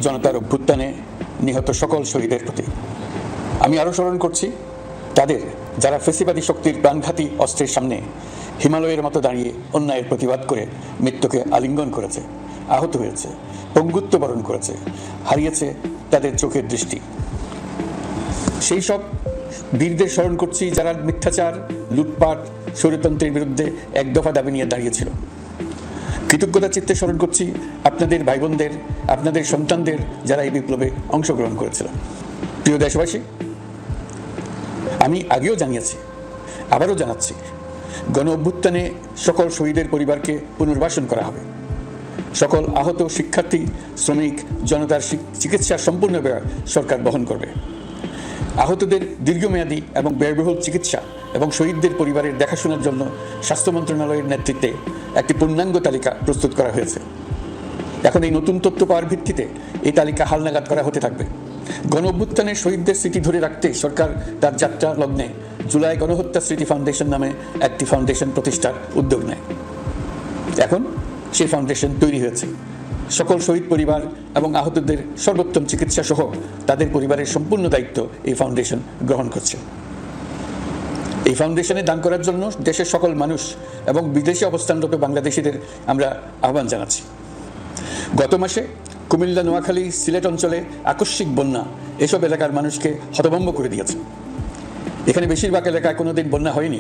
জনতার অভ্যুত্থানে নিহত সকল শহীদের প্রতি। আমি আরও স্মরণ করছি তাদের যারা ফেসিবাদী শক্তির প্রাণঘাতী অস্ত্রের সামনে হিমালয়ের মতো দাঁড়িয়ে অন্যায়ের প্রতিবাদ করে মৃত্যুকে আলিঙ্গন করেছে, আহত হয়েছে, পঙ্গুত্ব বরণ করেছে, হারিয়েছে তাদের চোখের দৃষ্টি। সেই সব বীরদের স্মরণ করছি যারা মিথ্যাচার, লুটপাট, স্বৈরতন্ত্রের বিরুদ্ধে এক দফা দাবি নিয়ে দাঁড়িয়েছিল। কৃতজ্ঞতা চিত্তে স্মরণ করছি আপনাদের ভাই বোনদের, আপনাদের সন্তানদের যারা এই বিপ্লবে অংশগ্রহণ করেছিল। প্রিয় দেশবাসী, আমি আগেও জানিয়েছি, আবারও জানাচ্ছি, গণ অভ্যুত্থানে সকল শহীদের পরিবারকে পুনর্বাসন করা হবে। সকল আহত শিক্ষার্থী, শ্রমিক, জনতার চিকিৎসার সম্পূর্ণ ব্যয় সরকার বহন করবে। আহতদের দীর্ঘমেয়াদী এবং ব্যয়বহুল চিকিৎসা এবং শহীদদের পরিবারের দেখাশোনার জন্য স্বাস্থ্য মন্ত্রণালয়ের নেতৃত্বে একটি পূর্ণাঙ্গ তালিকা প্রস্তুত করা হয়েছে। এখন এই নতুন তথ্য পাওয়ার ভিত্তিতে এই তালিকা হালনাগাদ করা হতে থাকবে। গণ অভ্যুত্থানের শহীদদের স্মৃতি ধরে রাখতে সরকার তার যাত্রা লগ্নে জুলাই গণহত্যা স্মৃতি ফাউন্ডেশন নামে একটি ফাউন্ডেশন প্রতিষ্ঠার উদ্যোগ নেয়। এখন সেই ফাউন্ডেশন তৈরি হয়েছে। সকল শহীদ পরিবার এবং আহতদের সর্বোত্তম চিকিৎসা সহ তাদের পরিবারের সম্পূর্ণ দায়িত্ব এই ফাউন্ডেশন গ্রহণ করছে। এই ফাউন্ডেশনে দান করার জন্য দেশের সকল মানুষ এবং বিদেশে অবস্থানরত বাংলাদেশিদের আমরা আহ্বান জানাচ্ছি। গত মাসে কুমিল্লা, নোয়াখালী, সিলেট অঞ্চলে আকস্মিক বন্যা এসব এলাকার মানুষকে হতভম্ব করে দিয়েছে। এখানে বেশিরভাগ এলাকায় কোনোদিন বন্যা হয়নি।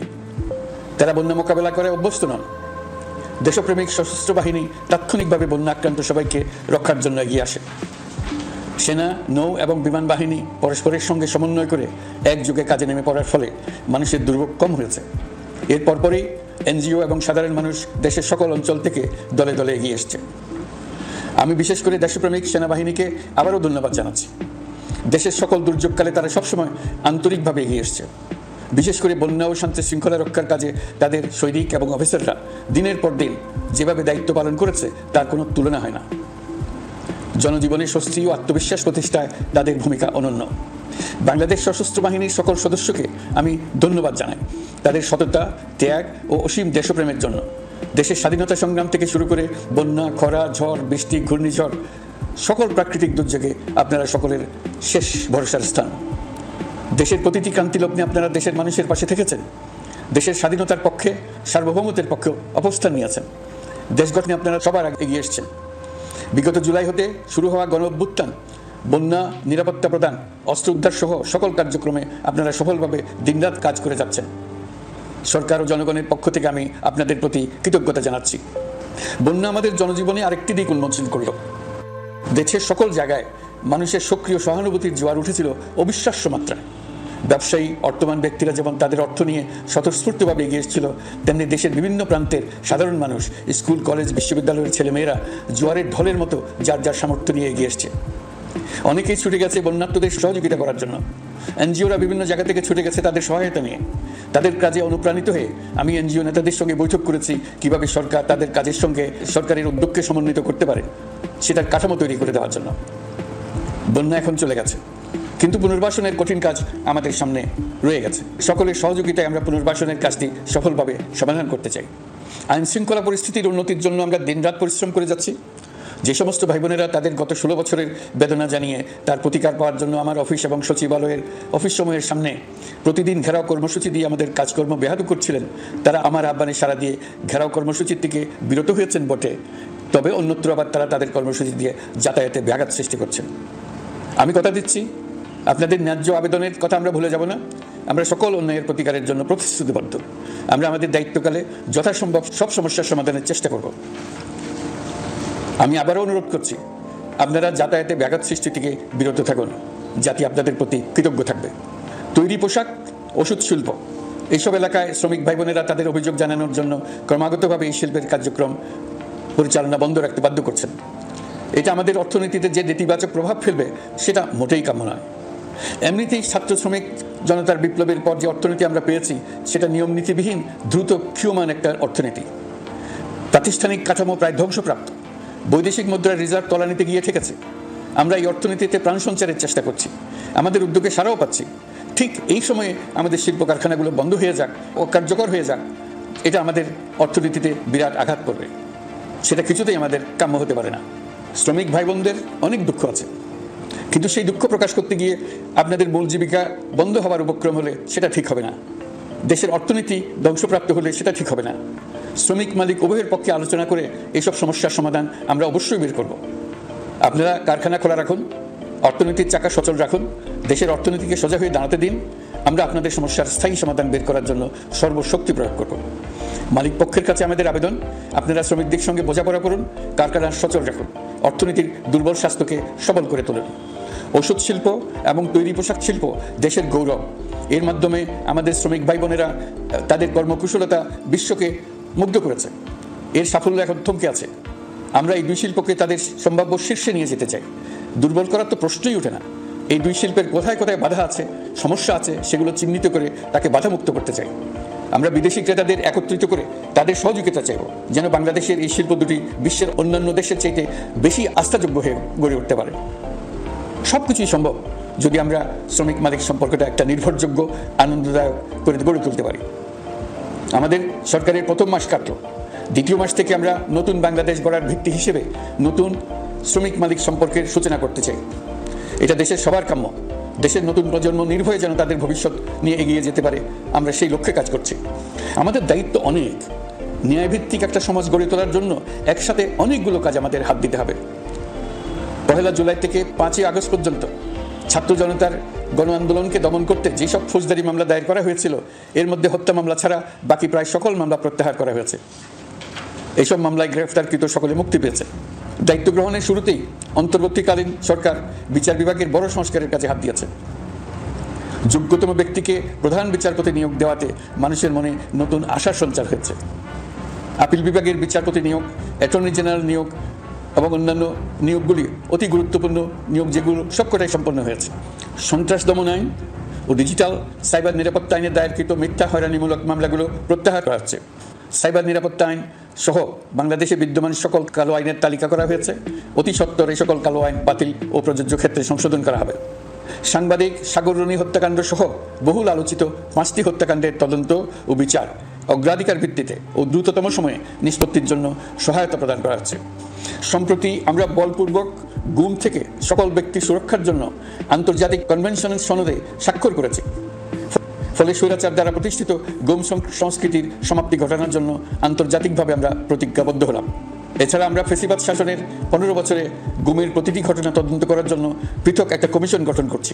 তারা বন্যা মোকাবেলা করে অভ্যস্ত নন। দেশপ্রেমিক সশস্ত্র বাহিনী তাৎক্ষণিকভাবে বন্যা আক্রান্ত সবাইকে রক্ষার জন্য এগিয়ে আসে। সেনা, নৌ এবং বিমান বাহিনী পরস্পরের সঙ্গে সমন্বয় করে একযোগে কাজে নেমে পড়ার ফলে মানুষের দুর্ভোগ কম হয়েছে। এর পরপরই এনজিও এবং সাধারণ মানুষ দেশের সকল অঞ্চল থেকে দলে দলে এগিয়ে এসছে। আমি বিশেষ করে দেশপ্রেমিক সেনাবাহিনীকে আবারও ধন্যবাদ জানাচ্ছি। দেশের সকল দুর্যোগকালে তারা সবসময় আন্তরিকভাবে এগিয়ে এসছে। বিশেষ করে বন্যা ও শান্তি শৃঙ্খলা রক্ষার কাজে তাদের সৈনিক এবং অফিসাররা দিনের পর দিন যেভাবে দায়িত্ব পালন করেছে তার কোনো তুলনা হয় না। জনজীবনে স্বস্তি ও আত্মবিশ্বাস প্রতিষ্ঠায় তাদের ভূমিকা অনন্য। বাংলাদেশ সশস্ত্র বাহিনীর সকল সদস্যকে আমি ধন্যবাদ জানাই তাদের সততা, ত্যাগ ও অসীম দেশপ্রেমের জন্য। দেশের স্বাধীনতা সংগ্রাম থেকে শুরু করে বন্যা, খরা, ঝড়, বৃষ্টি, ঘূর্ণিঝড়, সকল প্রাকৃতিক দুর্যোগে আপনারা সকলের শেষ ভরসার স্থান। দেশের প্রতিটি ক্রান্তিলগ্নে আপনারা দেশের মানুষের পাশে থেকেছেন। দেশের স্বাধীনতার পক্ষে, সার্বভৌমত্বের পক্ষে অবস্থান নিয়েছেন। দেশ গঠনে আপনারা সবার আগে এগিয়ে এসেছেন। বিগত জুলাই হতে শুরু হওয়া গণ অভ্যুত্থান, বন্যা, নিরাপত্তা প্রদান, অস্ত্র উদ্ধার সহ সকল কার্যক্রমে আপনারা সফলভাবে দিনরাত কাজ করে যাচ্ছেন। সরকার ও জনগণের পক্ষ থেকে আমি আপনাদের প্রতি কৃতজ্ঞতা জানাচ্ছি। বন্যা আমাদের জনজীবনে আরেকটি দিক উন্মোচন করল। দেশের সকল জায়গায় মানুষের সক্রিয় সহানুভূতির জোয়ার উঠেছিল অবিশ্বাস্য মাত্রায়। ব্যবসায়ী, অর্থবান ব্যক্তিরা যেমন তাদের অর্থ নিয়ে স্বতঃস্ফূর্তভাবে এগিয়ে এসেছিল, তেমনি দেশের বিভিন্ন প্রান্তের সাধারণ মানুষ, স্কুল, কলেজ, বিশ্ববিদ্যালয়ের ছেলেমেয়েরা জোয়ারের ঢলের মতো যার যার সামর্থ্য নিয়ে এগিয়ে এসছে। অনেকেই ছুটে গেছে বন্যার্তদের সহযোগিতা করার জন্য। এনজিওরা বিভিন্ন জায়গা থেকে ছুটে গেছে তাদের সহায়তা নিয়ে। তাদের কাজে অনুপ্রাণিত হয়ে আমি এনজিও নেতাদের সঙ্গে বৈঠক করেছি কিভাবে সরকার তাদের কাজের সঙ্গে সরকারের উদ্যোগকে সমন্বিত করতে পারে, সেটার কাঠামো তৈরি করে দেওয়ার জন্য। বন্যা এখন চলে গেছে, কিন্তু পুনর্বাসনের কঠিন কাজ আমাদের সামনে রয়ে গেছে। সকলের সহযোগিতায় আমরা পুনর্বাসনের কাজটি সফলভাবে সমাধান করতে চাই। আইন শৃঙ্খলা পরিস্থিতির উন্নতির জন্য আমরা দিনরাত পরিশ্রম করে যাচ্ছি। যে সমস্ত ভাই বোনেরা তাদের গত 16 বছরের বেদনা জানিয়ে তার প্রতিকার পাওয়ার জন্য আমার অফিস এবং সচিবালয়ের অফিস সমূহের সামনে প্রতিদিন ঘেরাও কর্মসূচি দিয়ে আমাদের কাজকর্ম ব্যাহত করছিলেন, তারা আমার আহ্বানে সাড়া দিয়ে ঘেরাও কর্মসূচির থেকে বিরত হয়েছেন বটে, তবে অন্যত্র আবার তারা তাদের কর্মসূচি দিয়ে যাতায়াতে ব্যাঘাত সৃষ্টি করছেন। আমি কথা দিচ্ছি, আপনাদের ন্যায্য আবেদনের কথা আমরা ভুলে যাব না। আমরা সকল অন্যায়ের প্রতিকারের জন্য প্রতিশ্রুতিবদ্ধ। আমরা আমাদের দায়িত্বকালে যথাসম্ভব সব সমস্যার সমাধানের চেষ্টা করব। আমি আবারও অনুরোধ করছি, আপনারা যাতায়াতে ব্যাঘাত সৃষ্টি থেকে বিরত থাকুন। জাতি আপনাদের প্রতি কৃতজ্ঞ থাকবে। তৈরি পোশাক, ওষুধ শিল্প, এইসব এলাকায় শ্রমিক ভাই বোনেরা তাদের অভিযোগ জানানোর জন্য ক্রমাগতভাবে এই শিল্পের কার্যক্রম পরিচালনা বন্ধ রাখতে বাধ্য করছেন। এটা আমাদের অর্থনীতিতে যে নেতিবাচক প্রভাব ফেলবে সেটা মোটেই কাম্য নয়। এমনিতেই ছাত্র শ্রমিক জনতার বিপ্লবের পর যে অর্থনীতি আমরা পেয়েছি সেটা নিয়ম নীতিবিহীন, দ্রুত ক্ষীয়মান একটা অর্থনীতি। প্রাতিষ্ঠানিক কাঠামো প্রায় ধ্বংসপ্রাপ্ত। বৈদেশিক মুদ্রার রিজার্ভ তলানিতে গিয়ে ঠেকেছে। আমরা এই অর্থনীতিতে প্রাণ সঞ্চারের চেষ্টা করছি, আমাদের উদ্যোগে সারাও পাচ্ছি। ঠিক এই সময়ে আমাদের শিল্প কারখানাগুলো বন্ধ হয়ে যাক ও কার্যকর হয়ে যাক, এটা আমাদের অর্থনীতিতে বিরাট আঘাত করবে। সেটা কিছুতেই আমাদের কাম্য হতে পারে না। শ্রমিক ভাই বোনদের অনেক দুঃখ আছে, কিন্তু সেই দুঃখ প্রকাশ করতে গিয়ে আপনাদের মূল জীবিকা বন্ধ হওয়ার উপক্রম হলে সেটা ঠিক হবে না। দেশের অর্থনীতি ধ্বংসপ্রাপ্ত হলে সেটা ঠিক হবে না। শ্রমিক মালিক উভয়ের পক্ষে আলোচনা করে এসব সমস্যার সমাধান আমরা অবশ্যই বের করব। আপনারা কারখানা খোলা রাখুন, অর্থনীতির চাকা সচল রাখুন, দেশের অর্থনীতিকে সোজা হয়ে দাঁড়াতে দিন। আমরা আপনাদের সমস্যার স্থায়ী সমাধান বের করার জন্য সর্বশক্তি প্রয়োগ করব। মালিক পক্ষের কাছে আমাদের আবেদন, আপনারা শ্রমিকদের সঙ্গে বোঝাপড়া করুন, কারখানা সচল রাখুন, অর্থনীতির দুর্বল স্বাস্থ্যকে সবল করে তুলুন। ওষুধ শিল্প এবং তৈরি পোশাক শিল্প দেশের গৌরব। এর মাধ্যমে আমাদের শ্রমিক ভাই বোনেরা তাদের কর্মকুশলতা বিশ্বকে মুগ্ধ করেছে। এর সাফল্য এখন থমকে আছে। আমরা এই দুই শিল্পকে তাদের সম্ভাব্য শীর্ষে নিয়ে যেতে চাই। দুর্বল করার তো প্রশ্নই ওঠে না। এই দুই শিল্পের কোথায় কোথায় বাধা আছে, সমস্যা আছে, সেগুলো চিহ্নিত করে তাকে বাধামুক্ত করতে চাই। আমরা বিদেশি ক্রেতাদের একত্রিত করে তাদের সহযোগিতা চাইব, যেন বাংলাদেশের এই শিল্প দুটি বিশ্বের অন্যান্য দেশের চাইতে বেশি আস্থাযোগ্য হয়ে গড়ে উঠতে পারে। সব কিছুই সম্ভব যদি আমরা শ্রমিক মালিক সম্পর্কটা একটা নির্ভরযোগ্য, আনন্দদায়ক করে গড়ে তুলতে পারি। আমাদের সরকারের প্রথম মাস কাটল, দ্বিতীয় মাস থেকে আমরা নতুন বাংলাদেশ গড়ার ভিত্তি হিসেবে নতুন শ্রমিক মালিক সম্পর্কের সূচনা করতে চাই। এটা দেশের সবার কাম্য। দেশের নতুন প্রজন্ম নির্ভয়ে যেন তাদের ভবিষ্যৎ নিয়ে এগিয়ে যেতে পারে, আমরা সেই লক্ষ্যে কাজ করছি। আমাদের দায়িত্ব অনেক। ন্যায়ভিত্তিক একটা সমাজ গড়ে তোলার জন্য একসাথে অনেকগুলো কাজ আমাদের হাত দিতে হবে। 1 জুলাই থেকে 5 আগস্ট পর্যন্ত ছাত্র জনতার গণ আন্দোলনকে দমন করতে যেসব ফৌজদারি মামলা দায়ের করা হয়েছিল, এর মধ্যে হত্যা মামলা ছাড়া বাকি প্রায় সকল মামলা প্রত্যাহার করা হয়েছে। এইসব মামলায় গ্রেফতারকৃত সকলে মুক্তি পেয়েছে। দায়িত্ব গ্রহণের শুরুতেই অন্তর্বর্তীকালীন সরকার বিচার বিভাগের বড় সংস্কারের কাজে হাত দিয়েছে। যোগ্যতম ব্যক্তিকে প্রধান বিচারপতি নিয়োগ দেওয়াতে মানুষের মনে নতুন আশার সঞ্চার হয়েছে। আপিল বিভাগের বিচারপতি নিয়োগ, অ্যাটর্নি জেনারেল নিয়োগ এবং অন্যান্য নিয়োগগুলি অতি গুরুত্বপূর্ণ নিয়োগ, যেগুলো সবকটাই সম্পন্ন হয়েছে। সন্ত্রাস দমন আইন ও ডিজিটাল সাইবার নিরাপত্তা আইনে দায়েরকৃত মিথ্যা হয়রানিমূলক মামলাগুলো প্রত্যাহার করা হচ্ছে। সাইবার নিরাপত্তা আইন সহ বাংলাদেশে বিদ্যমান সকল কালো আইনের তালিকা করা হয়েছে। অতি সত্বর এই সকল কালো আইন বাতিল ও প্রযোজ্য ক্ষেত্রে সংশোধন করা হবে। সাংবাদিক সাগর রনি হত্যাকাণ্ড সহ বহুল আলোচিত 5টি হত্যাকাণ্ডের তদন্ত ও বিচার অগ্রাধিকার ভিত্তিতে ও দ্রুততম সময়ে নিষ্পত্তির জন্য সহায়তা প্রদান করা হচ্ছে। সম্প্রতি আমরা বলপূর্বক গুম থেকে সকল ব্যক্তি সুরক্ষার জন্য আন্তর্জাতিক কনভেনশনের সনদে স্বাক্ষর করেছি। ফলে স্বৈরাচার দ্বারা প্রতিষ্ঠিত গুম সংস্কৃতির সমাপ্তি ঘটানোর জন্য আন্তর্জাতিকভাবে আমরা প্রতিজ্ঞাবদ্ধ হলাম। এছাড়া আমরা ফেসিবাদ শাসনের 15 বছরে গুমের প্রতিটি ঘটনা তদন্ত করার জন্য পৃথক একটা কমিশন গঠন করছি।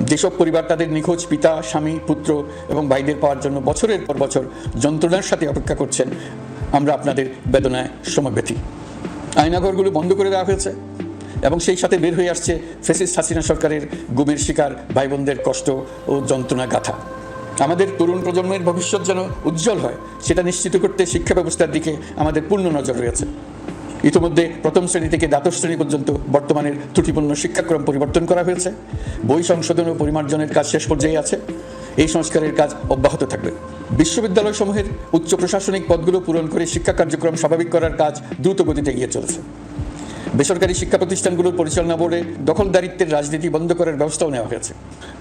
যেসব পরিবার তাদের নিখোঁজ পিতা, স্বামী, পুত্র এবং ভাইদের পাওয়ার জন্য বছরের পর বছর যন্ত্রণার সাথে অপেক্ষা করছেন, আমরা আপনাদের বেদনায় সমবেথী। আয়নাঘরগুলো বন্ধ করে দেওয়া হয়েছে এবং সেই সাথে বের হয়ে আসছে ফ্যাসিস্ট হাসিনা সরকারের গুমের শিকার ভাই বোনদের কষ্ট ও যন্ত্রণা গাথা। আমাদের তরুণ প্রজন্মের ভবিষ্যৎ যেন উজ্জ্বল হয়, সেটা নিশ্চিত করতে শিক্ষা ব্যবস্থার দিকে আমাদের পূর্ণ নজর রয়েছে। ইতিমধ্যে প্রথম শ্রেণী থেকে দ্বাদশ শ্রেণী পর্যন্ত বর্তমানের ত্রুটিপূর্ণ শিক্ষাক্রম পরিবর্তন করা হয়েছে। বই সংশোধন ও পরিমার্জনের কাজ শেষ পর্যায়ে আছে। এই সংস্কারের কাজ অব্যাহত থাকবে। বিশ্ববিদ্যালয়সমূহের উচ্চ প্রশাসনিক পদগুলো পূরণ করে শিক্ষা কার্যক্রম স্বাভাবিক করার কাজ দ্রুত গতিতে এগিয়ে চলেছে। বেসরকারি শিক্ষা প্রতিষ্ঠানগুলোর পরিচালনা বোর্ডে দখলদারিত্বের রাজনীতি বন্ধ করার ব্যবস্থাও নেওয়া হয়েছে।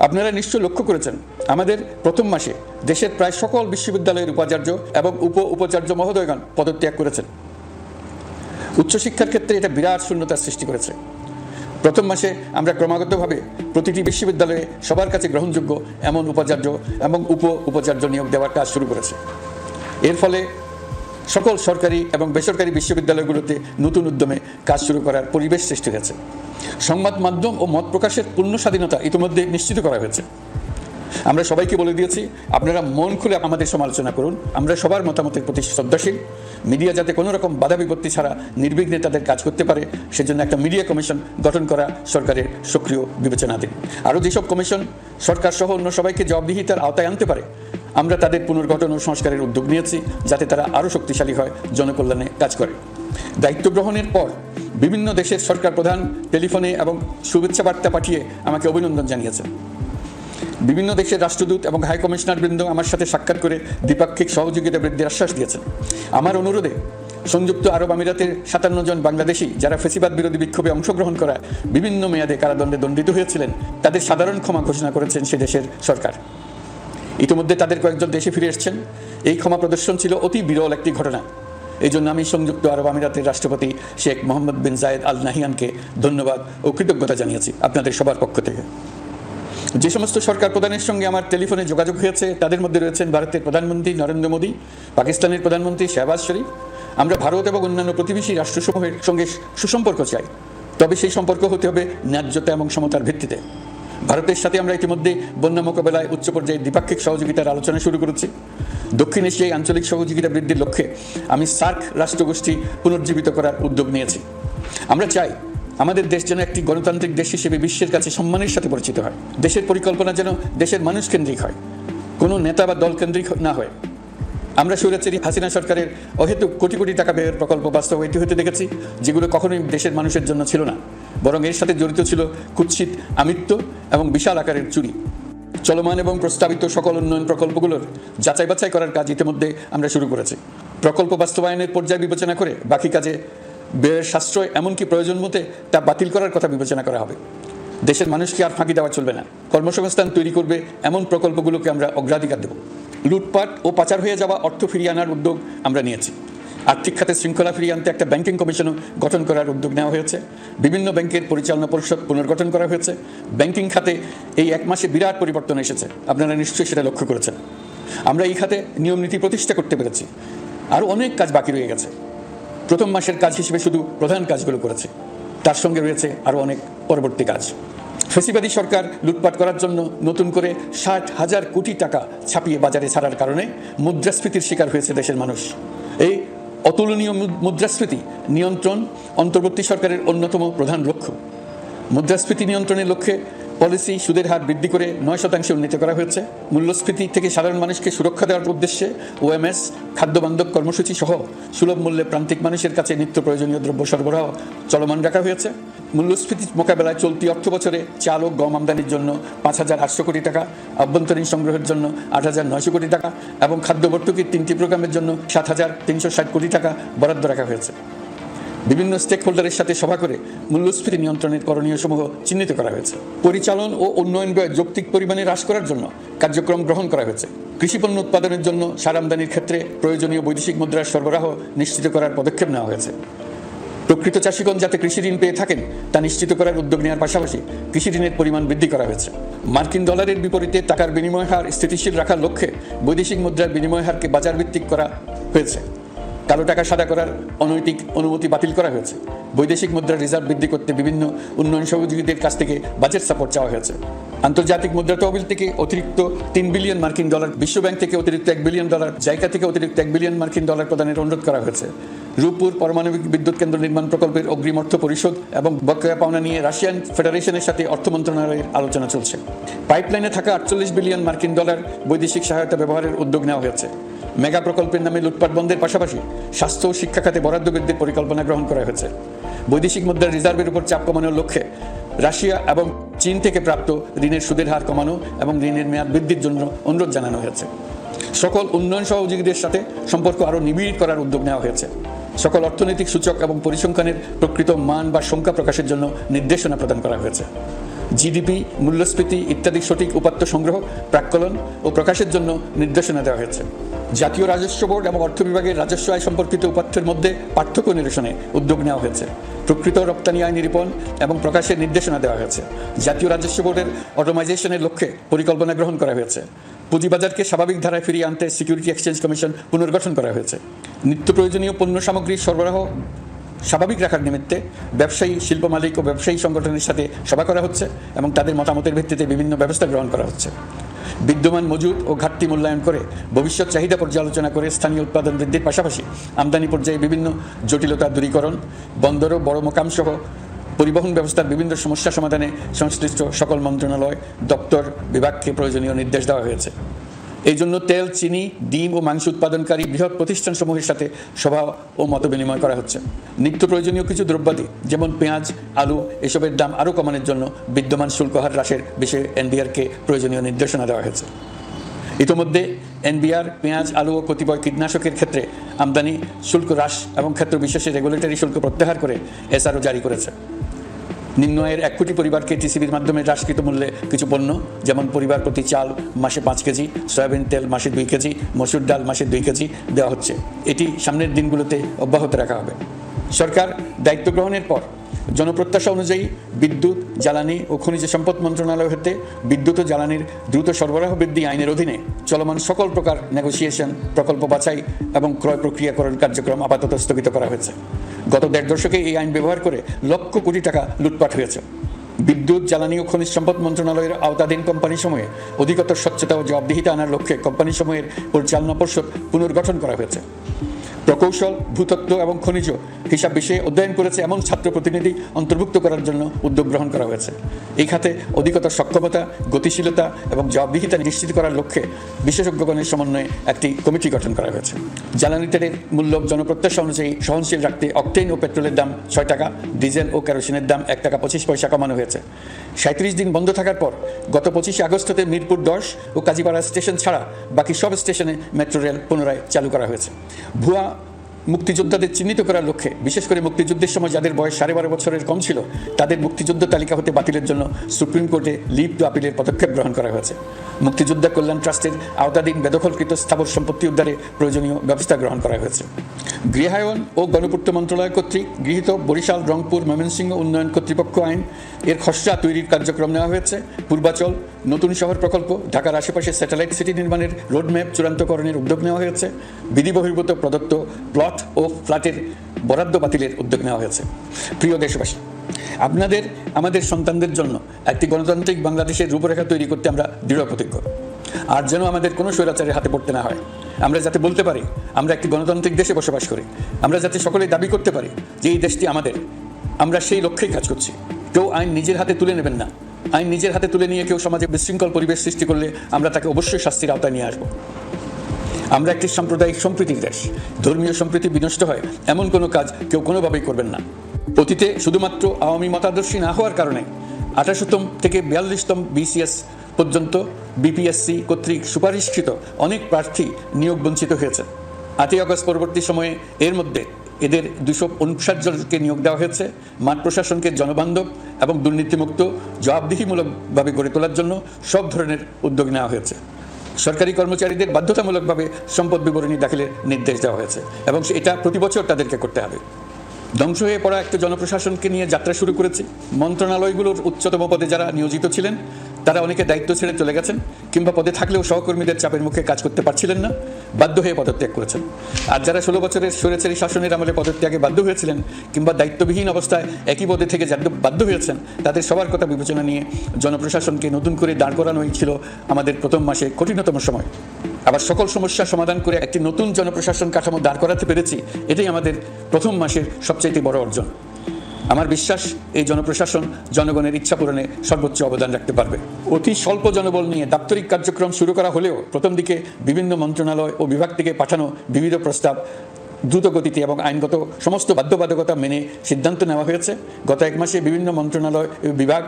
আপনারা নিশ্চয় লক্ষ্য করেছেন, আমাদের প্রথম মাসে দেশের প্রায় সকল বিশ্ববিদ্যালয়ের উপাচার্য এবং উপাচার্য মহোদয়গণ পদত্যাগ করেছেন। উচ্চশিক্ষার ক্ষেত্রে এটা বিরাট শূন্যতার সৃষ্টি করেছে। প্রথম মাসে আমরা ক্রমাগতভাবে প্রতিটি বিশ্ববিদ্যালয়ে সবার কাছে গ্রহণযোগ্য এমন উপাচার্য এবং উপাচার্য নিয়োগ দেওয়ার কাজ শুরু করেছে। এর ফলে সকল সরকারি এবং বেসরকারি বিশ্ববিদ্যালয়গুলোতে নতুন উদ্যমে কাজ শুরু করার পরিবেশ সৃষ্টি হয়েছে। সংবাদ মাধ্যম ও মত প্রকাশের পূর্ণ স্বাধীনতা ইতিমধ্যে নিশ্চিত করা হয়েছে। আমরা সবাইকে বলে দিয়েছি, আপনারা মন খুলে আমাদের সমালোচনা করুন। আমরা সবার মতামতের প্রতি শ্রদ্ধাশীল। মিডিয়া যাতে কোনো রকম বাধা বিপত্তি ছাড়া নির্বিঘ্নে তাদের কাজ করতে পারে, সেজন্য একটা মিডিয়া কমিশন গঠন করা সরকারের সক্রিয় বিবেচনাধীন। আরও যেসব কমিশন সরকার সহ অন্য সবাইকে জবাবদিহিতার আওতায় আনতে পারে, আমরা তাদের পুনর্গঠন ও সংস্কারের উদ্যোগ নিয়েছি, যাতে তারা আরও শক্তিশালী হয়, জনকল্যাণে কাজ করে। দায়িত্ব গ্রহণের পর বিভিন্ন দেশের সরকার প্রধান টেলিফোনে এবং শুভেচ্ছা বার্তা পাঠিয়ে আমাকে অভিনন্দন জানিয়েছেন। বিভিন্ন দেশের রাষ্ট্রদূত এবং হাই কমিশনার বৃন্দ আমার সাথে সাক্ষাৎ করে দ্বিপাক্ষিক সহযোগিতা বৃদ্ধির আশ্বাস দিয়েছেন। আমার অনুরোধে সংযুক্ত আরব আমিরাতের 57 জন বাংলাদেশি যারা ফেসিবাদ বিরোধী বিক্ষোভে অংশগ্রহণ করা বিভিন্ন মেয়াদে কারাদণ্ডে দণ্ডিত হয়েছিলেন, তাদের সাধারণ ক্ষমা ঘোষণা করেছেন সে দেশের সরকার। ইতিমধ্যে তাদের কয়েকজন দেশে ফিরে এসেছেন। এই ক্ষমা প্রদর্শন ছিল অতি বিরল একটি ঘটনা। এই জন্য আমি সংযুক্ত আরব আমিরাতের রাষ্ট্রপতি শেখ মোহাম্মদ বিন জায়েদ আল নাহিয়ানকে ধন্যবাদ ও কৃতজ্ঞতা জানিয়েছি আপনাদের সবার পক্ষ থেকে। যে সমস্ত সরকার প্রধানের সঙ্গে আমার টেলিফোনে যোগাযোগ হয়েছে তাদের মধ্যে রয়েছেন ভারতের প্রধানমন্ত্রী নরেন্দ্র মোদী, পাকিস্তানের প্রধানমন্ত্রী শাহবাজ শরীফ। আমরা ভারত এবং অন্যান্য প্রতিবেশী রাষ্ট্রসমূহের সঙ্গে সুসম্পর্ক চাই, তবে সেই সম্পর্ক হতে হবে ন্যায্যতা এবং সমতার ভিত্তিতে। ভারতের সাথে আমরা ইতিমধ্যে বন্যা মোকাবেলায় উচ্চ পর্যায়ে দ্বিপাক্ষিক সহযোগিতার আলোচনা শুরু করেছি। দক্ষিণ এশিয়ায় আঞ্চলিক সহযোগিতা বৃদ্ধির লক্ষ্যে আমি সার্ক রাষ্ট্রগোষ্ঠী পুনর্জীবিত করার উদ্যোগ নিয়েছি। আমরা চাই আমাদের দেশ যেন একটি গণতান্ত্রিক দেশ হিসেবে বিশ্বের কাছে সম্মানের সাথে পরিচিত হয়। দেশের পরিকল্পনা যেন দেশের মানুষ কেন্দ্রিক হয়, কোনো নেতা বা দল কেন্দ্রিক না হয়। আমরা স্বৈরাচারী হাসিনা সরকারের অহেতুক কোটি কোটি টাকা ব্যয়ের প্রকল্প বাস্তবায়িত হতে দেখেছি, যেগুলো কখনোই দেশের মানুষের জন্য ছিল না, বরং এর সাথে জড়িত ছিল কুৎসিত আমিত্ব এবং বিশাল আকারের চুরি। চলমান এবং প্রস্তাবিত সকল উন্নয়ন প্রকল্পগুলোর যাচাই বাছাই করার কাজ ইতিমধ্যে আমরা শুরু করেছি। প্রকল্প বাস্তবায়নের পর্যায় বিবেচনা করে বাকি কাজে ব্যয়ের সাশ্রয় এমনকি প্রয়োজন মতে তা বাতিল করার কথা বিবেচনা করা হবে। দেশের মানুষকে আর ফাঁকি দেওয়া চলবে না। কর্মসংস্থান তৈরি করবে এমন প্রকল্পগুলোকে আমরা অগ্রাধিকার দেব। লুটপাট ও পাচার হয়ে যাওয়া অর্থ ফিরিয়ে আনার উদ্যোগ আমরা নিয়েছি। আর্থিক খাতে শৃঙ্খলা ফিরিয়ে আনতে একটা ব্যাংকিং কমিশনও গঠন করার উদ্যোগ নেওয়া হয়েছে। বিভিন্ন ব্যাংকের পরিচালনা পরিষদ পুনর্গঠন করা হয়েছে। ব্যাংকিং খাতে এই এক মাসে বিরাট পরিবর্তন এসেছে, আপনারা নিশ্চয়ই সেটা লক্ষ্য করেছেন। আমরা এই খাতে নিয়ম নীতি প্রতিষ্ঠা করতে পেরেছি। আরও অনেক কাজ বাকি রয়ে গেছে। প্রথম মাসের কাজ হিসেবে শুধু প্রধান কাজগুলো করেছে, তার সঙ্গে রয়েছে আরও অনেক পরবর্তী কাজ। ফেসিবাদী সরকার লুটপাট করার জন্য নতুন করে 60,000 কোটি টাকা ছাপিয়ে বাজারে ছাড়ার কারণে মুদ্রাস্ফীতির শিকার হয়েছে দেশের মানুষ। এই অতুলনীয় মুদ্রাস্ফীতি নিয়ন্ত্রণ অন্তর্বর্তী সরকারের অন্যতম প্রধান লক্ষ্য। মুদ্রাস্ফীতি নিয়ন্ত্রণের লক্ষ্যে পলিসি সুদের হার বৃদ্ধি করে 9% উন্নীত করা হয়েছে। মূল্যস্ফীতি থেকে সাধারণ মানুষকে সুরক্ষা দেওয়ার উদ্দেশ্যে ওএমএস খাদ্যবান্ধব কর্মসূচি সহ সুলভ মূল্যে প্রান্তিক মানুষের কাছে নিত্য প্রয়োজনীয় দ্রব্য সরবরাহ চলমান রাখা হয়েছে। মূল্যস্ফীতি মোকাবেলায় চলতি অর্থ বছরে চাল ও গম আমদানির জন্য 5,800 কোটি টাকা, অভ্যন্তরীণ সংগ্রহের জন্য 8,900 কোটি টাকা এবং খাদ্য ভর্তুকির 3টি প্রোগ্রামের জন্য 7,360 কোটি টাকা বরাদ্দ রাখা হয়েছে। বিভিন্ন স্টেক হোল্ডারের সাথে সভা করে মূল্যস্ফীতি নিয়ন্ত্রণের করণীয় সমূহ চিহ্নিত করা হয়েছে। পরিচালন ও উন্নয়ন ব্যয় যৌক্তিক পরিমাণে হ্রাস করার জন্য কার্যক্রম গ্রহণ করা হয়েছে। কৃষিপণ্য উৎপাদনের জন্য সার আমদানির ক্ষেত্রে প্রয়োজনীয় বৈদেশিক মুদ্রার সরবরাহ নিশ্চিত করার পদক্ষেপ নেওয়া হয়েছে। প্রকৃত চাষিগণ যাতে কৃষি ঋণ পেয়ে থাকেন তা নিশ্চিত করার উদ্যোগ নেওয়ার পাশাপাশি কৃষি ঋণের পরিমাণ বৃদ্ধি করা হয়েছে। মার্কিন ডলারের বিপরীতে টাকার বিনিময় হার স্থিতিশীল রাখার লক্ষ্যে বৈদেশিক মুদ্রার বিনিময় হারকে বাজার ভিত্তিক করা হয়েছে। কালো টাকা সাদা করার অনৈতিক অনুমতি বাতিল করা হয়েছে। বৈদেশিক মুদ্রার রিজার্ভ বৃদ্ধি করতে বিভিন্ন উন্নয়ন সহযোগীদের কাছ থেকে বাজেট সাপোর্ট চাওয়া হয়েছে। আন্তর্জাতিক মুদ্রা তহবিল থেকে অতিরিক্ত 3 বিলিয়ন মার্কিন ডলার, বিশ্বব্যাংক থেকে অতিরিক্ত 1 বিলিয়ন ডলার, জাইকা থেকে অতিরিক্ত 1 বিলিয়ন মার্কিন ডলার প্রদানের অনুরোধ করা হয়েছে। রূপপুর পারমাণবিক বিদ্যুৎ কেন্দ্র নির্মাণ প্রকল্পের অগ্রিম অর্থ পরিশোধ এবং বকেয়া পাওনা নিয়ে রাশিয়ান ফেডারেশনের সাথে অর্থ মন্ত্রণালয়ের আলোচনা চলছে। পাইপলাইনে থাকা 48 বিলিয়ন মার্কিন ডলার বৈদেশিক সহায়তা ব্যবহারের উদ্যোগ নেওয়া হয়েছে। মেগা প্রকল্পের নামে লুটপাট বন্ধের পাশাপাশি স্বাস্থ্য ও শিক্ষা খাতে বরাদ্দ বৃদ্ধির পরিকল্পনা গ্রহণ করা হয়েছে। বৈদেশিক মুদ্রার রিজার্ভের উপর চাপ কমানোর লক্ষ্যে রাশিয়া এবং চীন থেকে প্রাপ্ত ঋণের সুদের হার কমানো এবং ঋণের মেয়াদ বৃদ্ধির জন্য অনুরোধ জানানো হয়েছে। সকল উন্নয়ন সহযোগীদের সাথে সম্পর্ক আরও নিবিড় করার উদ্যোগ নেওয়া হয়েছে। সকল অর্থনৈতিক সূচক এবং পরিসংখ্যানের প্রকৃত মান বা সংখ্যা প্রকাশের জন্য নির্দেশনা প্রদান করা হয়েছে। জিডিপি, মূল্যস্ফীতি ইত্যাদি সঠিক উপাত্ত সংগ্রহ, প্রাক্কলন ও প্রকাশের জন্য নির্দেশনা দেওয়া হয়েছে। জাতীয় রাজস্ব বোর্ড এবং অর্থ বিভাগের রাজস্ব আয় সম্পর্কিত উপাত্তের মধ্যে পার্থক্য নিরসনে উদ্যোগ নেওয়া হয়েছে। প্রকৃত রপ্তানি আয় নিরূপণ এবং প্রকাশের নির্দেশনা দেওয়া হয়েছে। জাতীয় রাজস্ব বোর্ডের অটোমাইজেশনের লক্ষ্যে পরিকল্পনা গ্রহণ করা হয়েছে। পুঁজিবাজারকে স্বাভাবিক ধারায় ফিরিয়ে আনতে সিকিউরিটি এক্সচেঞ্জ কমিশন পুনর্গঠন করা হয়েছে। নিত্য প্রয়োজনীয় পণ্য সামগ্রীর সরবরাহ স্বাভাবিক রাখার নিমিত্তে ব্যবসায়ী, শিল্প মালিক ও ব্যবসায়ী সংগঠনের সাথে সভা করা হচ্ছে এবং তাদের মতামতের ভিত্তিতে বিভিন্ন ব্যবস্থা গ্রহণ করা হচ্ছে। বিদ্যমান মজুদ ও ঘাটতি মূল্যায়ন করে ভবিষ্যৎ চাহিদা পর্যালোচনা করে স্থানীয় উৎপাদন বৃদ্ধির পাশাপাশি আমদানি পর্যায়ে বিভিন্ন জটিলতা দূরীকরণ, বন্দর ও বড় মোকাম সহ পরিবহন ব্যবস্থার বিভিন্ন সমস্যা সমাধানে সংশ্লিষ্ট সকল মন্ত্রণালয়, দপ্তর, বিভাগকে প্রয়োজনীয় নির্দেশ দেওয়া হয়েছে। এই জন্য তেল, চিনি, ডিম ও মাংস উৎপাদনকারী বৃহৎ প্রতিষ্ঠানসমূহের সাথে সভা ও মত বিনিময় করা হচ্ছে। নিত্য প্রয়োজনীয় কিছু দ্রব্যাদি যেমন পেঁয়াজ, আলু এসবের দাম আরও কমানোর জন্য বিদ্যমান শুল্ক হার হ্রাসের বিষয়ে এনবিআরকে প্রয়োজনীয় নির্দেশনা দেওয়া হয়েছে। ইতোমধ্যে এনবিআর পেঁয়াজ, আলু ও কতিপয় কীটনাশকের ক্ষেত্রে আমদানি শুল্ক হ্রাস এবং ক্ষেত্র বিশেষে রেগুলেটরি শুল্ক প্রত্যাহার করে এসআরও জারি করেছে। নিম্ন আয়ের 1 কোটি পরিবারকে টিসিবির মাধ্যমে হ্রাসকৃত মূল্যে কিছু পণ্য যেমন পরিবার প্রতি চাল মাসে 5 কেজি, সয়াবিন তেল মাসে 2 কেজি, মসুর ডাল মাসে 2 কেজি দেওয়া হচ্ছে। এটি সামনের দিনগুলোতে অব্যাহত রাখা হবে। সরকার দায়িত্ব গ্রহণের পর জনপ্রত্যাশা অনুযায়ী বিদ্যুৎ, জ্বালানি ও খনিজ সম্পদ মন্ত্রণালয় হতে বিদ্যুৎ ও জ্বালানির দ্রুত সরবরাহ বৃদ্ধি আইনের অধীনে চলমান সকল প্রকার নেগোসিয়েশন, প্রকল্প বাছাই এবং ক্রয় প্রক্রিয়াকরণ কার্যক্রম আপাতত স্থগিত করা হয়েছে। গত 1.5 দশকে এই আইন ব্যবহার করে লক্ষ কোটি টাকা লুটপাট হয়েছে। বিদ্যুৎ, জ্বালানি ও খনিজ সম্পদ মন্ত্রণালয়ের আওতাধীন কোম্পানিসমূহে অধিকতর স্বচ্ছতা ও জবাবদিহিতা আনার লক্ষ্যে কোম্পানিসমূহের পরিচালনা পর্ষদ পুনর্গঠন করা হয়েছে। প্রকৌশল, ভূতত্ত্ব এবং খনিজ হিসাব বিষয়ে অধ্যয়ন করেছে এমন ছাত্র প্রতিনিধি অন্তর্ভুক্ত করার জন্য উদ্যোগ গ্রহণ করা হয়েছে। এই খাতে অধিকতর সক্ষমতা, গতিশীলতা এবং জবাবদিহিতা নিশ্চিত করার লক্ষ্যে বিশেষজ্ঞগণের সমন্বয়ে একটি কমিটি গঠন করা হয়েছে। জ্বালানি তেলের মূল্য জনপ্রত্যাশা অনুযায়ী সহনশীল রাখতে অকটেন ও পেট্রোলের দাম 6 টাকা, ডিজেল ও কেরোসিনের দাম 1 টাকা 25 পয়সা কমানো হয়েছে। 37 দিন বন্ধ থাকার পর গত 25 আগস্ট হতে মিরপুর 10 ও কাজীপাড়া স্টেশন ছাড়া বাকি সব স্টেশনে মেট্রো রেল পুনরায় চালু করা হয়েছে। ভুয়া মুক্তিযোদ্ধাদের চিহ্নিত করার লক্ষ্যে বিশেষ করে মুক্তিযুদ্ধের সময় যাদের বয়স 12.5 বছরের কম ছিল তাদের মুক্তিযুদ্ধ তালিকা হতে বাতিলের জন্য সুপ্রিম কোর্টে লিভ টু আপিলের পদক্ষেপ গ্রহণ করা হয়েছে। মুক্তিযোদ্ধা কল্যাণ ট্রাস্টের আওতাধীন বেদখলকৃত স্থাবর সম্পত্তি উদ্ধারে প্রয়োজনীয় ব্যবস্থা গ্রহণ করা হয়েছে। গৃহায়ন ও গণপূর্ত মন্ত্রণালয় কর্তৃক গৃহীত বরিশাল, রংপুর, ময়মনসিংহ উন্নয়ন কর্তৃপক্ষ আইন এর খসড়া তৈরির কার্যক্রম নেওয়া হয়েছে। পূর্বাচল নতুন শহর প্রকল্প, ঢাকার আশেপাশে স্যাটেলাইট সিটি নির্মাণের রোডম্যাপ চূড়ান্তকরণের উদ্যোগ নেওয়া হয়েছে। বিধি বহির্ভূত প্রদত্ত প্লট ও ফ্ল্যাটের বরাদ্দ বাতিলের উদ্যোগ নেওয়া হয়েছে। প্রিয় দেশবাসী, আপনাদের আমাদের সন্তানদের জন্য একটি গণতান্ত্রিক বাংলাদেশের রূপরেখা তৈরি করতে আমরা দৃঢ় প্রতিজ্ঞ। আর যেন আমাদের কোনো স্বৈরাচারের হাতে পড়তে না হয়। আমরা যাতে বলতে পারি আমরা একটি গণতান্ত্রিক দেশে বসবাস করি, আমরা যাতে সকলেই দাবি করতে পারি যে এই দেশটি আমাদের, আমরা সেই লক্ষ্যেই কাজ করছি। কেউ আইন নিজের হাতে তুলে নেবেন না। আইন নিজের হাতে তুলে নিয়ে কেউ সমাজে বিশৃঙ্খল পরিবেশ সৃষ্টি করলে আমরা তাকে অবশ্যই শাস্তির আওতায় নিয়ে আসবো। আমরা একটি সাম্প্রদায়িক সম্প্রীতির দেশ। ধর্মীয় সম্প্রীতি বিনষ্ট হয় এমন কোনো কাজ কেউ কোনোভাবেই করবেন না। অতীতে শুধুমাত্র আওয়ামী মতাদর্শী না হওয়ার কারণে 28তম থেকে 42তম BCS পর্যন্ত বিপিএসসি কর্তৃক সুপারিশকৃত অনেক প্রার্থী নিয়োগ বঞ্চিত হয়েছে। 8ই আগস্ট পরবর্তী সময়ে এর মধ্যে এদের 259 জনকে নিয়োগ দেওয়া হয়েছে। মাঠ প্রশাসনকে জনবান্ধব এবং দুর্নীতিমুক্ত জবাবদিহিমূলকভাবে গড়ে তোলার জন্য সব ধরনের উদ্যোগ নেওয়া হয়েছে। সরকারি কর্মচারীদের বাধ্যতামূলকভাবে সম্পদ বিবরণী দাখিলের নির্দেশ দেওয়া হয়েছে এবং এটা প্রতি বছর তাদেরকে করতে হবে। ধ্বংস হয়ে পড়া একটা জনপ্রশাসনকে নিয়ে যাত্রা শুরু করেছে। মন্ত্রণালয়গুলোর উচ্চতম পদে যারা নিয়োজিত ছিলেন তারা অনেকে দায়িত্ব ছেড়ে চলে গেছেন, কিংবা পদে থাকলেও সহকর্মীদের চাপের মুখে কাজ করতে পারছিলেন না, বাধ্য হয়ে পদত্যাগ করেছেন। আর যারা 16 বছরের স্বৈরাচারী শাসনের আমলে পদত্যাগে বাধ্য হয়েছিলেন কিংবা দায়িত্ববিহীন অবস্থায় একই পদে থেকে বাধ্য হয়েছেন, তাদের সবার কথা বিবেচনা নিয়ে জনপ্রশাসনকে নতুন করে দাঁড় করানোই ছিল আমাদের প্রথম মাসে কঠিনতম সময়। আবার সকল সমস্যা সমাধান করে একটি নতুন জনপ্রশাসন কাঠামো দাঁড় করাতে পেরেছি, এটাই আমাদের প্রথম মাসের সবচাইতে বড় অর্জন। আমার বিশ্বাস এই জনপ্রশাসন জনগণের ইচ্ছা পূরণে সর্বোচ্চ অবদান রাখতে পারবে। অতি স্বল্প জনবল নিয়ে দাপ্তরিক কার্যক্রম শুরু করা হলেও প্রথম দিকে বিভিন্ন মন্ত্রণালয় ও বিভাগ থেকে পাঠানো বিবিধ প্রস্তাব দ্রুত গতিতে এবং আইনগত সমস্ত বাধ্যবাধকতা মেনে সিদ্ধান্ত নেওয়া হয়েছে। গত 1 মাসে বিভিন্ন মন্ত্রণালয় ও বিভাগ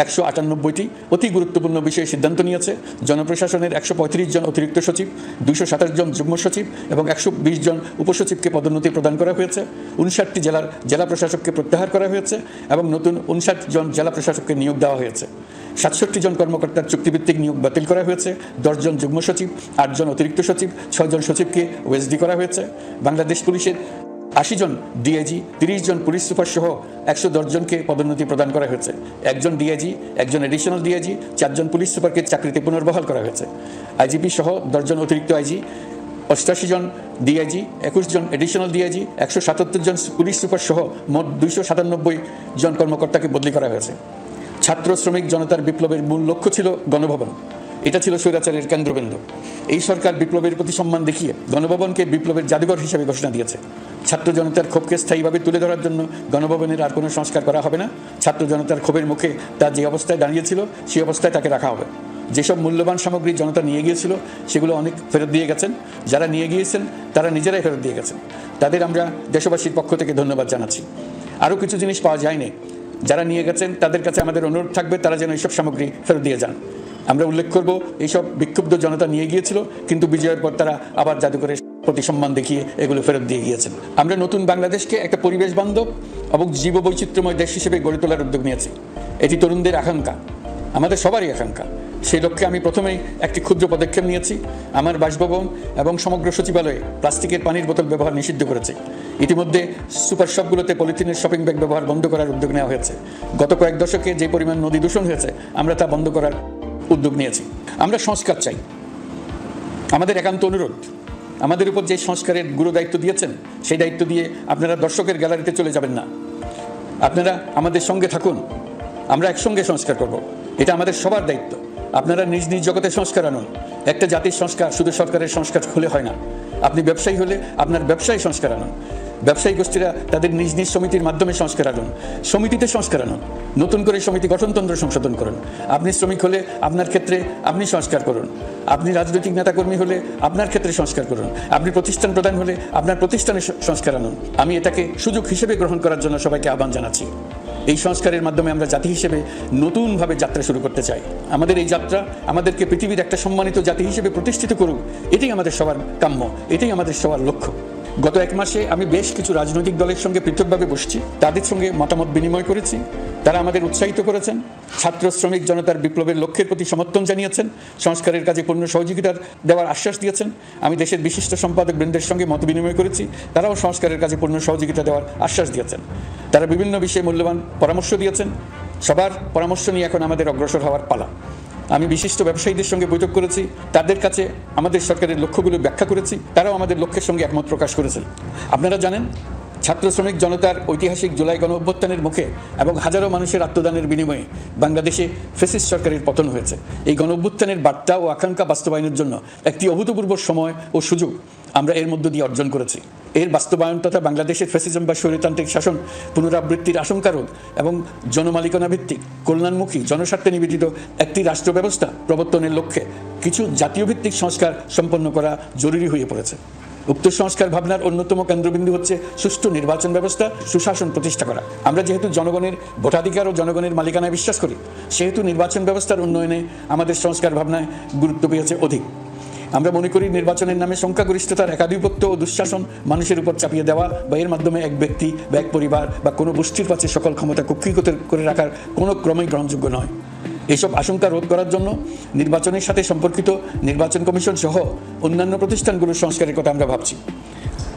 198টি অতি গুরুত্বপূর্ণ বিষয়ে সিদ্ধান্ত নিয়েছে। জনপ্রশাসনের 135 জন অতিরিক্ত সচিব, 227 জন যুগ্ম সচিব এবং 120 জন উপসচিবকে পদোন্নতি প্রদান করা হয়েছে। 59টি জেলার জেলা প্রশাসককে প্রত্যাহার করা হয়েছে এবং নতুন 59 জন জেলা প্রশাসককে নিয়োগ দেওয়া হয়েছে। 67 জন কর্মকর্তার চুক্তিভিত্তিক নিয়োগ বাতিল করা হয়েছে। 10 জন যুগ্ম সচিব, 8 জন অতিরিক্ত সচিব, 6 জন সচিবকে ওএসডি করা হয়েছে। বাংলাদেশ পুলিশের 80 জন ডিআইজি, 30 জন পুলিশ সুপার সহ 110 জনকে পদোন্নতি প্রদান করা হয়েছে। 1 জন ডিআইজি, 1 জন এডিশনাল ডিআইজি, 4 জন পুলিশ সুপারকে চাকরিতে পুনর্বহাল করা হয়েছে। আইজিপি সহ 10 জন অতিরিক্ত আইজি, 88 জন ডিআইজি, 21 জন এডিশনাল ডিআইজি, 177 জন পুলিশ সুপার সহ মোট 297 জন কর্মকর্তাকে বদলি করা হয়েছে। ছাত্র শ্রমিক জনতার বিপ্লবের মূল লক্ষ্য ছিল গণভবন। এটা ছিল স্বৈরাচারের কেন্দ্রবিন্দু। এই সরকার বিপ্লবের প্রতি সম্মান দেখিয়ে গণভবনকে বিপ্লবের জাদুঘর হিসেবে ঘোষণা দিয়েছে। ছাত্র জনতার ক্ষোভকে স্থায়ীভাবে তুলে ধরার জন্য গণভবনের আর কোনো সংস্কার করা হবে না। ছাত্র জনতার ক্ষোভের মুখে তা যে অবস্থায় দাঁড়িয়েছিল সেই অবস্থায় তাকে রাখা হবে। যেসব মূল্যবান সামগ্রী জনতা নিয়ে গিয়েছিল সেগুলো অনেক ফেরত দিয়ে গেছেন। যারা নিয়ে গিয়েছেন তারা নিজেরাই ফেরত দিয়ে গেছেন। তাদের আমরা দেশবাসীর পক্ষ থেকে ধন্যবাদ জানাচ্ছি। আরও কিছু জিনিস পাওয়া যায়নি, যারা নিয়ে গেছেন তাদের কাছে আমাদের অনুরোধ থাকবে তারা যেন এইসব সামগ্রী ফেরত দিয়ে যান। আমরা উল্লেখ করব এইসব বিক্ষুব্ধ জনতা নিয়ে গিয়েছিল, কিন্তু বিজয়ের পর তারা আবার জাদুঘরে প্রতি সম্মান দেখিয়ে এগুলো ফেরত দিয়ে গিয়েছেন। আমরা নতুন বাংলাদেশকে একটা পরিবেশ বান্ধব এবং জীববৈচিত্র্যময় দেশ হিসেবে গড়ে তোলার উদ্যোগ নিয়েছি। এটি তরুণদের আকাঙ্ক্ষা, আমাদের সবারই আকাঙ্ক্ষা। সেই লক্ষ্যে আমি প্রথমেই একটি ক্ষুদ্র পদক্ষেপ নিয়েছি। আমার বাসভবন এবং সমগ্র সচিবালয়ে প্লাস্টিকের পানির বোতল ব্যবহার নিষিদ্ধ করেছে। ইতিমধ্যে সুপার শপগুলোতে পলিথিনের শপিং ব্যাগ ব্যবহার বন্ধ করার উদ্যোগ নেওয়া হয়েছে। গত কয়েক দশকে যে পরিমাণ নদী দূষণ হয়েছে, আমরা তা বন্ধ করার উদ্যোগ নিয়েছি। আমরা সংস্কার চাই, আমাদের একান্ত অনুরোধ। আমাদের উপর যে সংস্কারের গুরু দায়িত্ব দিয়েছেন, সেই দায়িত্ব দিয়ে আপনারা দর্শকের গ্যালারিতে চলে যাবেন না। আপনারা আমাদের সঙ্গে থাকুন, আমরা একসঙ্গে সংস্কার করব। এটা আমাদের সবার দায়িত্ব। আপনারা নিজ নিজ জগতে সংস্কার আনুন। একটা জাতির সংস্কার শুধু সরকারের সংস্কার হলে হয় না। আপনি ব্যবসায়ী হলে আপনার ব্যবসায়ী সংস্কার আনুন। ব্যবসায়ী গোষ্ঠীরা তাদের নিজ নিজ সমিতির মাধ্যমে সংস্কার আনুন। সমিতিতে সংস্কার আনুন, নতুন করে সমিতি গঠনতন্ত্র সংশোধন করুন। আপনি শ্রমিক হলে আপনার ক্ষেত্রে আপনি সংস্কার করুন। আপনি রাজনৈতিক নেতাকর্মী হলে আপনার ক্ষেত্রে সংস্কার করুন। আপনি প্রতিষ্ঠান প্রধান হলে আপনার প্রতিষ্ঠানে সংস্কার আনুন। আমি এটাকে সুযোগ হিসেবে গ্রহণ করার জন্য সবাইকে আহ্বান জানাচ্ছি। এই সংস্কারের মাধ্যমে আমরা জাতি হিসেবে নতুনভাবে যাত্রা শুরু করতে চাই। আমাদের এই যাত্রা আমাদেরকে পৃথিবীর একটা সম্মানিত জাতি হিসেবে প্রতিষ্ঠিত করুক। এটাই আমাদের সবার কাম্য, এটাই আমাদের সবার লক্ষ্য। গত এক মাসে আমি বেশ কিছু রাজনৈতিক দলের সঙ্গে পৃথকভাবে বসছি, তাদের সঙ্গে মতামত বিনিময় করেছি। তারা আমাদের উৎসাহিত করেছেন, ছাত্র শ্রমিক জনতার বিপ্লবের লক্ষ্যের প্রতি সমর্থন জানিয়েছেন, সংস্কারের কাজে পূর্ণ সহযোগিতার দেওয়ার আশ্বাস দিয়েছেন। আমি দেশের বিশিষ্ট সম্পাদক বৃন্দের সঙ্গে মত বিনিময় করেছি, তারাও সংস্কারের কাজে পূর্ণ সহযোগিতা দেওয়ার আশ্বাস দিয়েছেন। তারা বিভিন্ন বিষয়ে মূল্যবান পরামর্শ দিয়েছেন। সবার পরামর্শ নিয়ে এখন আমাদের অগ্রসর হওয়ার পালা। আমি বিশিষ্ট ব্যবসায়ীদের সঙ্গে বৈঠক করেছি, তাদের কাছে আমাদের সরকারের লক্ষ্যগুলো ব্যাখ্যা করেছি, তারাও আমাদের লক্ষ্যের সঙ্গে একমত প্রকাশ করেছেন। আপনারা জানেন, ছাত্র শ্রমিক জনতার ঐতিহাসিক জুলাই গণ অভ্যুত্থানের মুখে এবং হাজারো মানুষের আত্মদানের বিনিময়ে বাংলাদেশে ফ্যাসিস্ট সরকারের পতন হয়েছে। এই গণ অভ্যুত্থানের বার্তা ও আকাঙ্ক্ষা বাস্তবায়নের জন্য একটি অভূতপূর্ব সময় ও সুযোগ আমরা এর মধ্য দিয়ে অর্জন করেছি। এর বাস্তবায়ন তথা বাংলাদেশের ফ্যাসিজম বা স্বৈরতান্ত্রিক শাসন পুনরাবৃত্তির আশঙ্কা রোধ এবং জনমালিকানা ভিত্তিক কল্যাণমুখী জনস্বার্থে নিবেদিত একটি রাষ্ট্র ব্যবস্থা প্রবর্তনের লক্ষ্যে কিছু জাতীয় ভিত্তিক সংস্কার সম্পন্ন করা জরুরি হয়ে পড়েছে। উক্ত সংস্কার ভাবনার অন্যতম কেন্দ্রবিন্দু হচ্ছে সুষ্ঠু নির্বাচন ব্যবস্থা, সুশাসন প্রতিষ্ঠা করা। আমরা যেহেতু জনগণের ভোটাধিকার ও জনগণের মালিকানায় বিশ্বাস করি, সেহেতু নির্বাচন ব্যবস্থার উন্নয়নে আমাদের সংস্কার ভাবনায় গুরুত্ব পেয়েছে অধিক। আমরা মনে করি নির্বাচনের নামে সংখ্যাগরিষ্ঠতার একাধিপত্য ও দুঃশাসন মানুষের উপর চাপিয়ে দেওয়া বা এর মাধ্যমে এক ব্যক্তি বা এক পরিবার বা কোনো গোষ্ঠীর কাছে সকল ক্ষমতা কক্ষীগত করে রাখার কোনো ক্রমেই গ্রহণযোগ্য নয়। এইসব আশঙ্কা রোধ করার জন্য নির্বাচনের সাথে সম্পর্কিত নির্বাচন কমিশন সহ অন্যান্য প্রতিষ্ঠানগুলোর সংস্কারের কথা আমরা ভাবছি।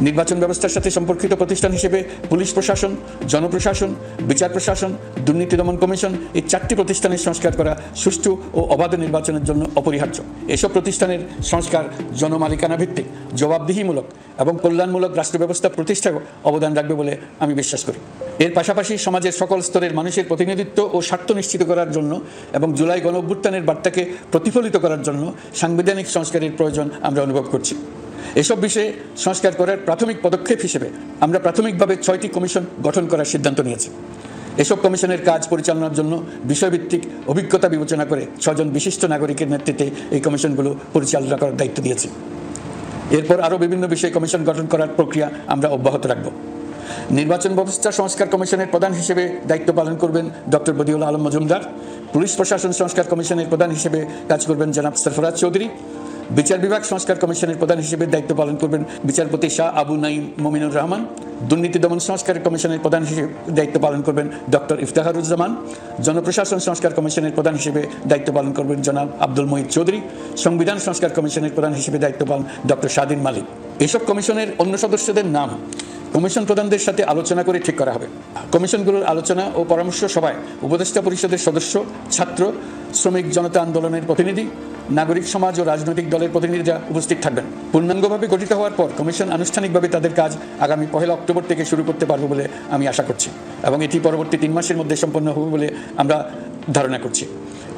নির্বাচন ব্যবস্থার সাথে সম্পর্কিত প্রতিষ্ঠান হিসেবে পুলিশ প্রশাসন, জনপ্রশাসন, বিচার প্রশাসন, দুর্নীতি দমন কমিশন, এই 4টি প্রতিষ্ঠানের সংস্কার করা সুষ্ঠু ও অবাধ নির্বাচনের জন্য অপরিহার্য। এসব প্রতিষ্ঠানের সংস্কার জনমালিকানা ভিত্তিক, জবাবদিহিমূলক এবং কল্যাণমূলক রাষ্ট্র ব্যবস্থা প্রতিষ্ঠায় অবদান রাখবে বলে আমি বিশ্বাস করি। এর পাশাপাশি সমাজের সকল স্তরের মানুষের প্রতিনিধিত্ব ও স্বার্থ নিশ্চিত করার জন্য এবং জুলাই গণ অভ্যুত্থানের বার্তাকে প্রতিফলিত করার জন্য সাংবিধানিক সংস্কারের প্রয়োজন আমরা অনুভব করছি। এসব বিষয়ে সংস্কার করার প্রাথমিক পদক্ষেপ হিসেবে আমরা প্রাথমিকভাবে 6টি কমিশন গঠন করার সিদ্ধান্ত নিয়েছি। এসব কমিশনের কাজ পরিচালনার জন্য বিষয়ভিত্তিক অভিজ্ঞতা বিবেচনা করে 6 জন বিশিষ্ট নাগরিকের নেতৃত্বে এই কমিশনগুলো পরিচালনা করার দায়িত্ব দিয়েছি। এরপর আরও বিভিন্ন বিষয়ে কমিশন গঠন করার প্রক্রিয়া আমরা অব্যাহত রাখব। নির্বাচন ব্যবস্থা সংস্কার কমিশনের প্রধান হিসেবে দায়িত্ব পালন করবেন ডক্টর বদিউল আলম মজুমদার। পুলিশ প্রশাসন সংস্কার কমিশনের প্রধান হিসেবে কাজ করবেন জনাব সরফরাজ চৌধুরী। বিচার বিভাগ সংস্কার কমিশনের প্রধান হিসেবে দায়িত্ব পালন করবেন বিচারপতি শাহ আবু নাঈম মমিনুর রহমান। দুর্নীতি দমন সংস্কার কমিশনের প্রধান হিসেবে দায়িত্ব পালন করবেন ডক্টর ইফতেখারুজ্জামান। জনপ্রশাসন সংস্কার কমিশনের প্রধান হিসেবে দায়িত্ব পালন করবেন জনাব আব্দুল মহিদ চৌধুরী। সংবিধান সংস্কার কমিশনের প্রধান হিসেবে দায়িত্ব পালন ডক্টর স্বাধীন মালিক। এসব কমিশনের অন্য সদস্যদের নাম কমিশন প্রধানদের সাথে আলোচনা করে ঠিক করা হবে। কমিশনগুলোর আলোচনা ও পরামর্শ সভায় উপদেষ্টা পরিষদের সদস্য, ছাত্র শ্রমিক জনতা আন্দোলনের প্রতিনিধি, নাগরিক সমাজ ও রাজনৈতিক দলের প্রতিনিধিরা উপস্থিত থাকবেন। পূর্ণাঙ্গভাবে গঠিত হওয়ার পর কমিশন আনুষ্ঠানিকভাবে তাদের কাজ আগামী 1 অক্টোবর থেকে শুরু করতে পারবে বলে আমি আশা করছি এবং এটি পরবর্তী 3 মাসের মধ্যে সম্পন্ন হবে বলে আমরা ধারণা করছি।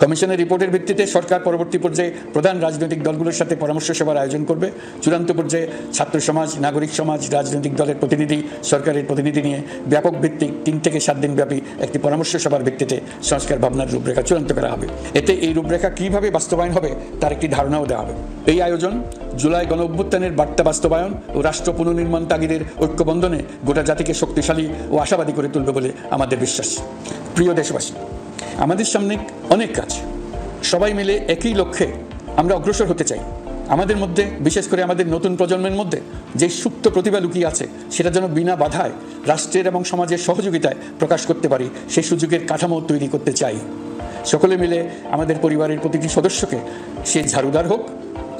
কমিশনের রিপোর্টের ভিত্তিতে সরকার পরবর্তী পর্যায়ে প্রধান রাজনৈতিক দলগুলোর সাথে পরামর্শ সভার আয়োজন করবে। চূড়ান্ত পর্যায়ে ছাত্র সমাজ, নাগরিক সমাজ, রাজনৈতিক দলের প্রতিনিধি, সরকারের প্রতিনিধি নিয়ে ব্যাপক ভিত্তিক 3 থেকে 7 দিন ব্যাপী একটি পরামর্শ সভার ভিত্তিতে সংস্কার ভাবনার রূপরেখা চূড়ান্ত করা হবে। এতে এই রূপরেখা কীভাবে বাস্তবায়ন হবে তার একটি ধারণাও দেওয়া হবে। এই আয়োজন জুলাই গণ অভ্যুত্থানের বার্তা বাস্তবায়ন ও রাষ্ট্র পুনর্নির্মাণ তাগিদের ঐক্যবন্ধনে গোটা জাতিকে শক্তিশালী ও আশাবাদী করে তুলবে বলে আমাদের বিশ্বাস। প্রিয় দেশবাসী, আমাদের সামনে অনেক কাজ, সবাই মিলে একই লক্ষ্যে আমরা অগ্রসর হতে চাই। আমাদের মধ্যে, বিশেষ করে আমাদের নতুন প্রজন্মের মধ্যে যে সুপ্ত প্রতিভা লুকিয়ে আছে, সেটা যেন বিনা বাধায় রাষ্ট্রের এবং সমাজের সহযোগিতায় প্রকাশ করতে পারি, সেই সুযোগের কাঠামো তৈরি করতে চাই। সকলে মিলে আমাদের পরিবারের প্রতিটি সদস্যকে, সে ঝাড়ুদার হোক,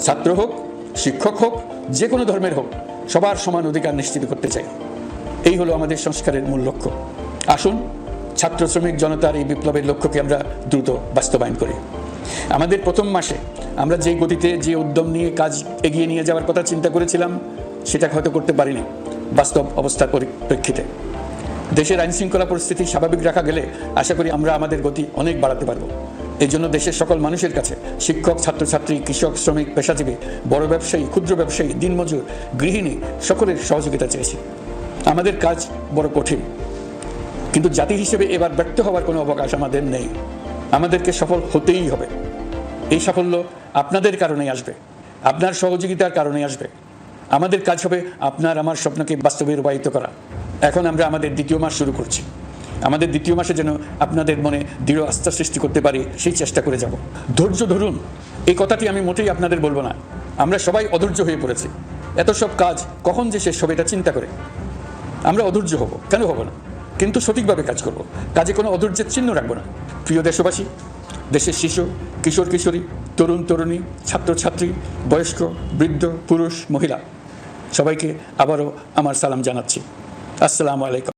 ছাত্র হোক, শিক্ষক হোক, যে কোনো ধর্মের হোক, সবার সমান অধিকার নিশ্চিত করতে চাই। এই হলো আমাদের সংস্কারের মূল লক্ষ্য। আসুন ছাত্র শ্রমিক জনতার এই বিপ্লবের লক্ষ্যকে আমরা দ্রুত বাস্তবায়ন করি। আমাদের প্রথম মাসে আমরা যে গতিতে, যে উদ্যম নিয়ে কাজ এগিয়ে নিয়ে যাওয়ার কথা চিন্তা করেছিলাম, সেটা হয়তো করতে পারিনি বাস্তব অবস্থার পরিপ্রেক্ষিতে। দেশের আইনশৃঙ্খলা পরিস্থিতি স্বাভাবিক রাখা গেলে আশা করি আমরা আমাদের গতি অনেক বাড়াতে পারবো। এই জন্য দেশের সকল মানুষের কাছে, শিক্ষক, ছাত্রছাত্রী, কৃষক, শ্রমিক, পেশাজীবী, বড় ব্যবসায়ী, ক্ষুদ্র ব্যবসায়ী, দিনমজুর, গৃহিণী, সকলের সহযোগিতা চেয়েছি। আমাদের কাজ বড় কঠিন, কিন্তু জাতি হিসেবে এবার ব্যর্থ হওয়ার কোনো অবকাশ আমাদের নেই। আমাদেরকে সফল হতেই হবে। এই সাফল্য আপনাদের কারণেই আসবে, আপনার সহযোগিতার কারণেই আসবে। আমাদের কাজ হবে আপনার আমার স্বপ্নকে বাস্তবে রূপায়িত করা। এখন আমরা আমাদের দ্বিতীয় মাস শুরু করছি। আমাদের দ্বিতীয় মাসে যেন আপনাদের মনে দৃঢ় আস্থা সৃষ্টি করতে পারি, সেই চেষ্টা করে যাব। ধৈর্য ধরুন, এই কথাটি আমি মোটেই আপনাদের বলবো না। আমরা সবাই অধৈর্য হয়ে পড়েছি। এত সব কাজ কখন যে শেষ হবে এটা চিন্তা করে আমরা অধৈর্য হব, কেন হব না? কিন্তু সঠিকভাবে কাজ করব, কাজে কোনো অধৈর্যের চিহ্ন রাখবো না। প্রিয় দেশবাসী, দেশের শিশু, কিশোর কিশোরী, তরুণ তরুণী, ছাত্রছাত্রী, বয়স্ক, বৃদ্ধ, পুরুষ, মহিলা, সবাইকে আবারও আমার সালাম জানাচ্ছি। আসসালামু আলাইকুম।